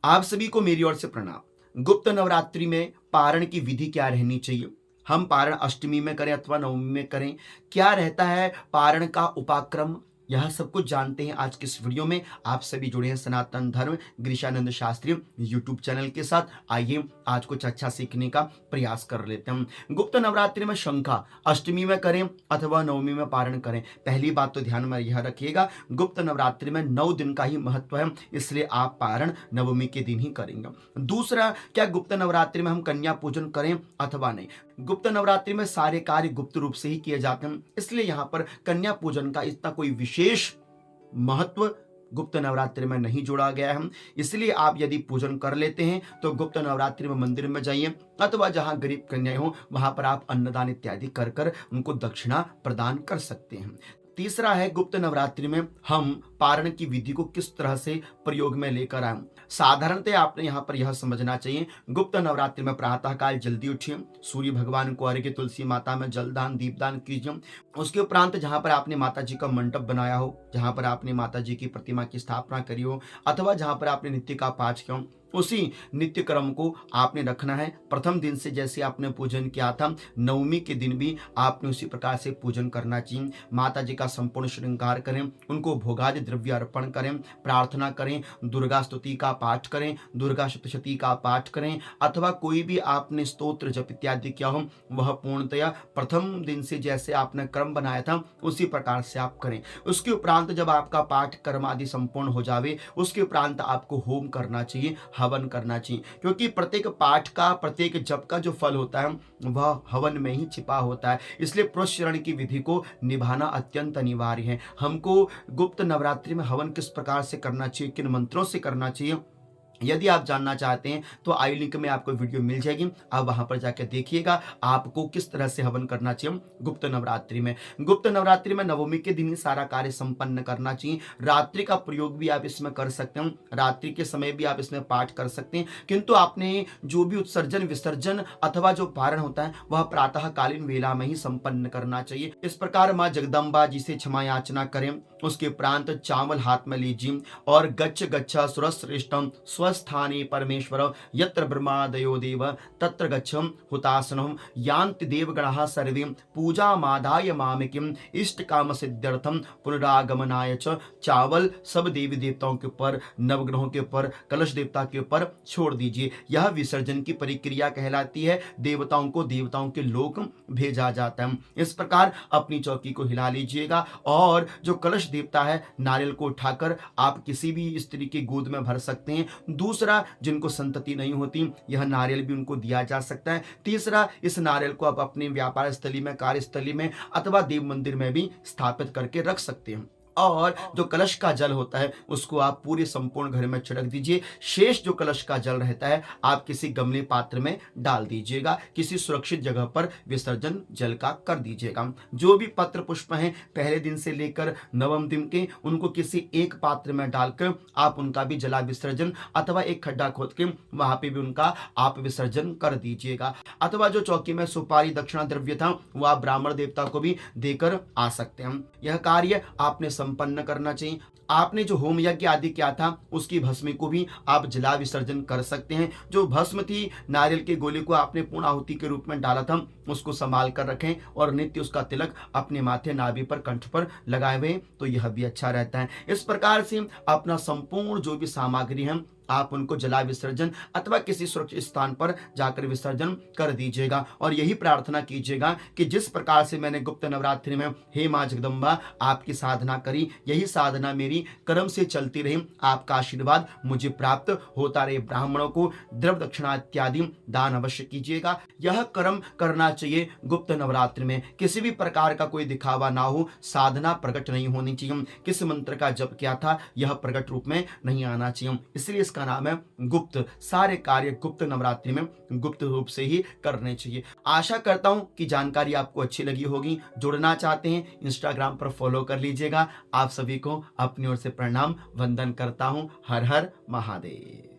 आप सभी को मेरी ओर से प्रणाम। गुप्त नवरात्रि में पारण की विधि क्या रहनी चाहिए? हम पारण अष्टमी में करें अथवा नवमी में करें, क्या रहता है पारण का उपाक्रम, यह सब कुछ जानते हैं आज के इस वीडियो में। आप सभी जुड़े हैं सनातन धर्म गिरीशानंद शास्त्री यूट्यूब चैनल के साथ। आइए आज कुछ अच्छा सीखने का प्रयास कर लेते हैं। गुप्त नवरात्रि में शंखा अष्टमी में करें अथवा नवमी में पारण करें, पहली बात तो ध्यान में यह रखिएगा, गुप्त नवरात्रि में 9 दिन का ही महत्व है, इसलिए आप पारण नवमी के दिन ही करेंगे। दूसरा, क्या गुप्त नवरात्रि में हम कन्या पूजन करें अथवा नहीं? गुप्त नवरात्रि में सारे कार्य गुप्त रूप से ही किए जाते हैं, इसलिए यहां पर कन्या पूजन का इतना कोई विशेष महत्व गुप्त नवरात्रि में नहीं जोड़ा गया है। इसलिए आप यदि पूजन कर लेते हैं तो गुप्त नवरात्रि में मंदिर में जाइए अथवा जहां गरीब कन्याएं हो वहां पर आप अन्नदान इत्यादि कर कर उनको दक्षिणा प्रदान कर सकते हैं। तीसरा है, गुप्त नवरात्रि में हम पारण की विधि को किस तरह से प्रयोग में लेकर आए। साधारणतः आपने यहाँ पर यह समझना चाहिए, गुप्त नवरात्रि में प्रातः काल जल्दी उठिए, सूर्य भगवान को अर्घ्य, तुलसी माता में जलदान दीपदान कीजिए। उसके उपरांत जहां पर आपने माता जी का मंडप बनाया हो, जहां पर आपने माता जी की प्रतिमा की स्थापना करी हो अथवा जहां पर आपने नित्य का पाठ किया हो, उसी नित्य क्रम को आपने रखना है। प्रथम दिन से जैसे आपने पूजन किया था, नवमी के दिन भी आपने उसी प्रकार से पूजन करना चाहिए। माता जी का संपूर्ण श्रृंगार करें, उनको भोगादि द्रव्य अर्पण करें, प्रार्थना करें, दुर्गा स्तुति का पाठ करें, दुर्गा सप्तशती का पाठ करें अथवा कोई भी आपने स्तोत्र जप इत्यादि किया हो वह पूर्णतया प्रथम दिन से जैसे आपने क्रम बनाया था उसी प्रकार से आप करें। उसके उपरांत जब आपका पाठ कर्म आदि संपूर्ण हो जावे, उसके उपरांत आपको होम करना चाहिए, हवन करना चाहिए, क्योंकि प्रत्येक पाठ का प्रत्येक जप का जो फल होता है वह हवन में ही छिपा होता है। इसलिए पुष्करण की विधि को निभाना अत्यंत अनिवार्य है। हमको गुप्त नवरात्रि में हवन किस प्रकार से करना चाहिए, किन मंत्रों से करना चाहिए, यदि आप जानना चाहते हैं तो आई लिंक में आपको वीडियो मिल जाएगी, आप वहां पर जाकर देखिएगा आपको किस तरह से हवन करना चाहिए गुप्त नवरात्रि में। गुप्त नवरात्रि में नवमी के दिन ही सारा कार्य संपन्न करना चाहिए। रात्रि का प्रयोग भी आप इसमें कर सकते हैं, रात्रि के समय भी आप इसमें पाठ कर सकते हैं, किंतु आपने जो भी उत्सर्जन विसर्जन अथवा जो पारण होता है वह प्रातः कालीन वेला में ही संपन्न करना चाहिए। इस प्रकार माँ जगदम्बा जी से क्षमा याचना करें, उसके उपरांत चावल हाथ में लीजिए और गच्छ गच्छ सुरश्रेष्ठम स्वस्थाने परमेश्वर यत्र ब्रह्मादयो देव तत्र गच्छम हुतासनम यान्ति देवगणाः सर्वे पूजामादाय मामिकीं इष्ट काम सिद्ध्यर्थम पुनरागमनाय च। चावल सब देवी देवताओं के ऊपर, नवग्रहों के ऊपर, कलश देवता के ऊपर छोड़ दीजिए। यह विसर्जन की प्रक्रिया कहलाती है। देवताओं को देवताओं के लोक भेजा जाता है। इस प्रकार अपनी चौकी को हिला लीजिएगा और जो कलश देवता है नारियल को उठाकर आप किसी भी स्त्री की गोद में भर सकते हैं। दूसरा, जिनको संतति नहीं होती यह नारियल भी उनको दिया जा सकता है। तीसरा, इस नारियल को आप अपने व्यापार स्थली में, कार्यस्थली में अथवा देव मंदिर में भी स्थापित करके रख सकते हैं। और जो कलश का जल होता है उसको आप पूरे संपूर्ण घर में छिड़क दीजिए। शेष जो कलश का जल रहता है आप किसी गमले पात्र में डाल दीजिएगा, किसी सुरक्षित जगह पर विसर्जन जल का कर दीजिएगा। जो भी पत्र पुष्प हैं पहले दिन से लेकर नवम दिन के, उनको किसी एक पात्र में डालकर आप उनका भी जला विसर्जन अथवा एक खड्डा खोद के वहां पे भी उनका आप विसर्जन कर दीजिएगा। अथवा जो चौकी में सुपारी दक्षिणा द्रव्य था वह आप ब्राह्मण देवता को भी देकर आ सकते हैं। यह कार्य आपने संपन्न करना चाहिए। आपने जो होम यज्ञ आदि किया था उसकी भस्म को भी आप जला विसर्जन कर सकते हैं। जो भस्म थी नारियल के गोले को आपने पूर्ण आहुति के रूप में डाला था उसको संभाल कर रखें और नित्य उसका तिलक अपने माथे, नाभि पर, कंठ पर लगाए हुए, तो यह भी अच्छा रहता है। इस प्रकार से अपना संपूर्ण जो भी सामग्री है आप उनको जला विसर्जन अथवा किसी सुरक्षित स्थान पर जाकर विसर्जन कर दीजिएगा। और यही प्रार्थना कीजिएगा कि जिस प्रकार से मैंने गुप्त नवरात्रि में हे माँ जगदम्बा आपकी साधना करी, यही साधना मेरी कर्म से चलती रही, आपका आशीर्वाद मुझे प्राप्त होता रहे। ब्राह्मणों को द्रव्य दक्षिणा इत्यादि दान अवश्य कीजिएगा। यह कर्म करना चाहिए गुप्त नवरात्रि में। किसी भी प्रकार का कोई दिखावा ना हो, साधना प्रकट नहीं होनी चाहिए, किस मंत्र का जप किया था यह प्रकट रूप में नहीं आना चाहिए, इसलिए का नाम है गुप्त। सारे कार्य गुप्त नवरात्रि में गुप्त रूप से ही करने चाहिए। आशा करता हूं कि जानकारी आपको अच्छी लगी होगी। जुड़ना चाहते हैं इंस्टाग्राम पर फॉलो कर लीजिएगा। आप सभी को अपनी ओर से प्रणाम वंदन करता हूं। हर हर महादेव।